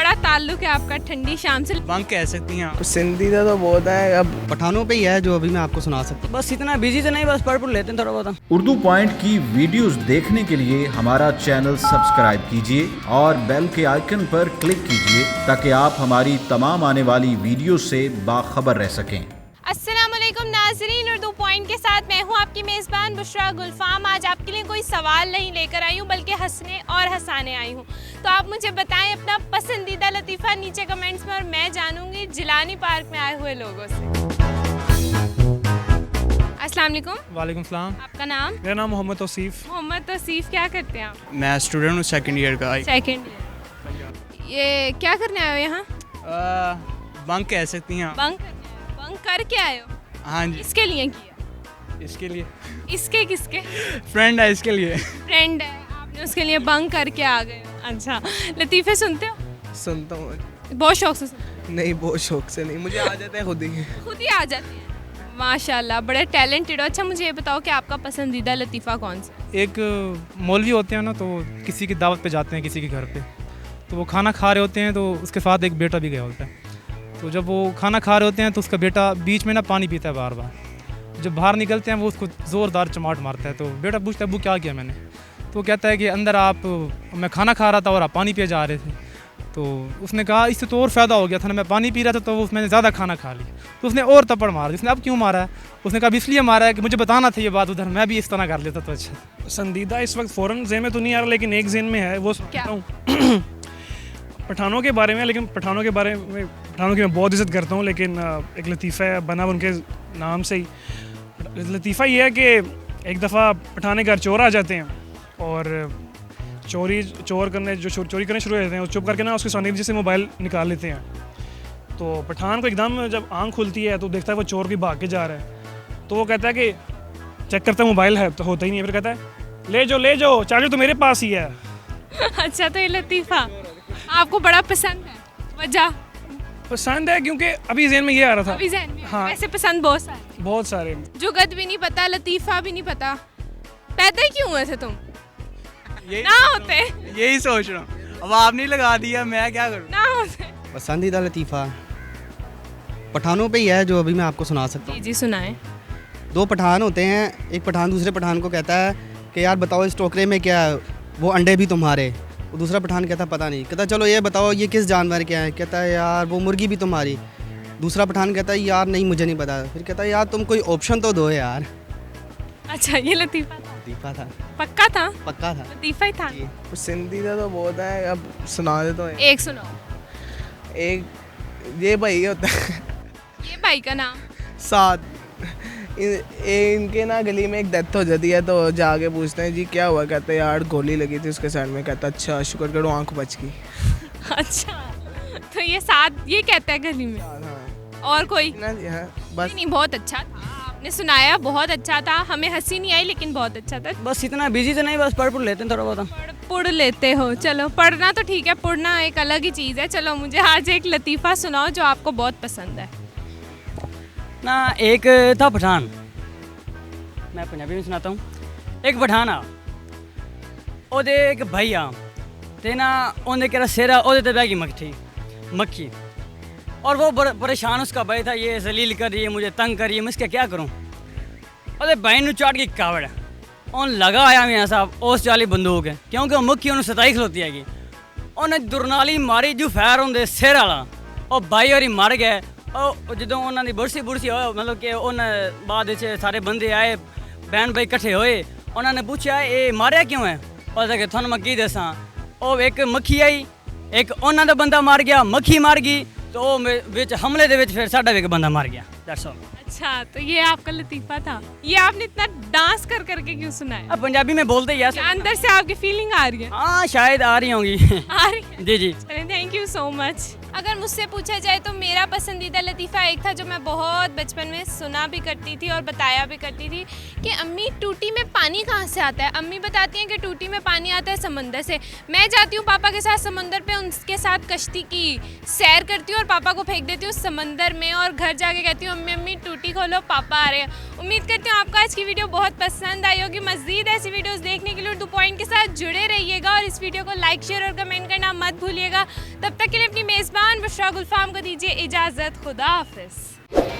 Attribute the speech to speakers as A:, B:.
A: बड़ा ताल्लुक है आपका ठंडी शाम से।
B: बंक कह सकती हैं।
C: पसंदीदा तो बहुत है, अब
D: पठानों पे ही है जो अभी मैं आपको सुना सकता हूँ।
E: बस इतना बिजी तो नहीं, बस पढ़ लेते हैं थोड़ा बहुत।
F: उर्दू पॉइंट की वीडियोस देखने के लिए हमारा चैनल सब्सक्राइब कीजिए और बेल के आइकन पर क्लिक कीजिए ताकि आप हमारी तमाम आने वाली वीडियो से बाखबर रह सकें।
A: अस्सलाम वालेकुम नाज़रीन, उर्दू पॉइंट के साथ मैं हूँ आपकी मेज़बान बुशरा गुलफाम। आज आपके लिए कोई सवाल नहीं लेकर आई हूँ बल्कि हंसने और हंसाने आई हूँ। तो आप मुझे बताएं अपना पसंदीदा लतीफ़ा नीचे कमेंट्स में और मैं जानूँगी जिलानी पार्क में आए हुए लोगों से। अस्सलाम वालेकुम।
B: वालेकुम सलाम।
A: आपका नाम?
B: मेरा नाम मोहम्मद तौसीफ़।
A: मोहम्मद तौसीफ़, क्या करते हैं आप?
B: मैं स्टूडेंट हूँ, सेकंड ईयर का।
A: Second year. ये क्या करने आए हो यहाँ?
B: बंक कह सकती हैं।
A: बंक करके आए हो?
B: हाँ जी।
A: इसके लिए किया?
B: इसके लिए।
A: इसके किसके?
B: फ्रेंड है इसके लिए।
A: फ्रेंड है, आपने उसके लिए बंक करके आ गए हो। अच्छा, लतीफ़े सुनते हो?
C: सुनता हूँ।
A: बहुत शौक से सुनते
C: नहीं, बहुत शौक से नहीं, मुझे आ जाते हैं खुद ही।
A: खुद ही आ जाती है? माशाल्लाह, बड़े टैलेंटेड हो। अच्छा, मुझे ये बताओ कि आपका पसंदीदा लतीफ़ा कौन सा?
G: एक मौलवी होते हैं ना, तो किसी की दावत पे जाते हैं किसी के घर पे, तो वो खाना खा रहे होते हैं, तो उसके साथ एक बेटा भी गया होता है। तो जब वो खाना खा रहे होते हैं तो उसका बेटा बीच में ना पानी पीता है बार बार। जब बाहर निकलते हैं वो उसको ज़ोरदार चमाट मारता है। तो बेटा पूछता है, वो क्या किया मैंने? तो वो कहता है कि अंदर मैं खाना खा रहा था और आप पानी पिए जा रहे थे। तो उसने कहा इससे तो और फ़ायदा हो गया था ना, मैं पानी पी रहा था तो मैंने ज़्यादा खाना खा लिया। तो उसने और थप्पड़ मारा। उसने अब क्यों मारा है? उसने कहा इसलिए मारा है कि मुझे बताना था ये बात उधर, मैं भी इस तरह कर लेता तो अच्छा।
H: पसंदीदा इस वक्त फ़ौरन ज़हन में तो नहीं आ रहा, लेकिन एक ज़हन में है, वो
A: क्या?
H: पठानों के बारे में। लेकिन पठानों की मैं बहुत इज़्ज़त करता हूँ, लेकिन एक लतीफ़ा है बना उनके नाम से ही। लतीफ़ा ये है कि एक दफ़ा पठाने घर चोर आ जाते हैं और चोरी करने शुरू हो जाते हैं। चुप करके ना उसके सोने की वजह से मोबाइल निकाल लेते हैं। तो पठान को एकदम जब आँख खुलती है तो देखता है वो चोर भी भाग के जा रहा है। तो वो कहता है कि चेक करता है मोबाइल है, तो होता ही नहीं है। फिर कहता है ले जाओ चार्जर तो मेरे पास ही है।
A: अच्छा, तो ये लतीफ़ा आपको बड़ा पसंद है? वजह?
H: पसंद है क्योंकि अभी ज़हन में ये आ रहा था।
A: अभी ज़हन में?
H: हाँ।
A: वैसे पसंद बहुत सारे। जुगत भी नहीं पता, लतीफ़ा भी नहीं पता, पैदा ही क्यों हुए थे तुम? ना होते।
B: यही सोच रहा हूँ। अब आपने लगा दिया, मैं क्या करूँ?
A: ना होते।
D: पसंदीदा लतीफ़ा पठानों पे ही है जो अभी मैं आपको सुना सकता हूँ।
A: जी सुनाएं।
D: दो पठान होते हैं, एक पठान दूसरे पठान को कहता है कि यार बताओ इस टोकरे में क्या है? वो अंडे भी तुम्हारे। वो दूसरा पठान कहता पता नहीं। कहता चलो ये बताओ ये किस जानवर के हैं? कहता है यार वो मुर्गी भी तुम्हारी। दूसरा पठान कहता है यार नहीं मुझे नहीं पता। फिर कहता है यार तुम कोई ऑप्शन तो दो यार।
A: अच्छा, ये लतीफ़ा था?
D: लतीफ़ा था।
A: पक्का था?
D: पक्का था।
A: लतीफ़ा ही था।
C: पसंदीदा तो बहुत है, अब सुना देता हूँ।
A: एक सुनाओ।
C: एक ये भाई होता है
A: ये भाई का नाम?
C: साथ इनके ना गली में एक डेथ हो जाती है, तो जाके पूछते हैं जी क्या हुआ? कहते हैं यार गोली लगी थी उसके साइड में। कहता अच्छा शुक्र करो आँख बच गई।
A: अच्छा, तो ये साथ ये कहता है गली में?
C: हाँ
A: और कोई?
C: ना जी, हाँ बस।
A: नहीं, बहुत अच्छा था, आपने सुनाया, बहुत अच्छा था। हमें हंसी नहीं आई लेकिन बहुत अच्छा था।
E: बस इतना बिजी तो नहीं, बस पढ़ लेते हैं थोड़ा बहुत।
A: पढ़ लेते हो? चलो, पढ़ना तो ठीक है, पढ़ना एक अलग ही चीज़ है। चलो मुझे आज एक लतीफ़ा सुनाओ जो आपको बहुत पसंद है।
E: ना एक था पठान, मैं पंजाबी में सुनाता हूँ। एक पठान आ ओदे एक भाई आ ते ना ओंदे केरा सेरा ओदे ते बैगी मक्खी और वो परेशान उसका भाई था, ये जलील कर रही है, मुझे तंग कर रही है, मैं इसका क्या करूँ? ओदे भाई ने चाट की कावड़ उन लगा आया मैं साहब उस चाली बंदूक है, क्योंकि वो मक्खी उन्हें 27 खलोती हैगी। उन्हें दुरनाली मारी जो फैर होंगे सिर वाला, और भाई और मर गए। और जो उन्होंने बुरसी हो, मतलब कि उन्हें बाद सारे बंदे आए, बहन भाई इकट्ठे होए, उन्होंने पूछा ये मारिया क्यों है? और कि थोड़ा मैं की दसा, और एक मक्खी आई, एक उन्होंने का बंदा मार गया, मक्खी मार गई, तो विच हमले दे विच फिर साडा भी एक बंदा मार गया। That's all.
A: अच्छा, तो ये आपका लतीफ़ा था। ये आपने इतना डांस कर करके क्यों सुनाया?
E: अब पंजाबी में बोलते ही
A: क्या अंदर से आपकी फीलिंग आ रही है?
E: हाँ शायद आ रही होंगी।
A: आ रही है?
E: जी।
A: Thank you so much. अगर मुझसे पूछा जाए तो मेरा पसंदीदा लतीफ़ा एक था जो मैं बहुत बचपन में सुना भी करती थी और बताया भी करती थी कि अम्मी टूटी में पानी कहाँ से आता है? अम्मी बताती हैं कि टूटी में पानी आता है समंदर से। मैं जाती हूँ पापा के साथ समंदर पे, उनके साथ कश्ती की सैर करती हूँ और पापा को फेंक देती हूँ समंदर में, और घर जाके कहती हूँ अम्मी टूटी खोलो पापा आ रहे हैं। उम्मीद करती हूँ आपको आज की वीडियो बहुत पसंद आई होगी। मज़ीद ऐसी वीडियोज़ देखने के लिए उर्दू पॉइंट के साथ जुड़े रहिएगा और इस वीडियो को लाइक शेयर और कमेंट करना मत भूलिएगा। तब तक के लिए अपनी बुशरा गुलफाम को दीजिए इजाज़त, खुदा हाफिज़।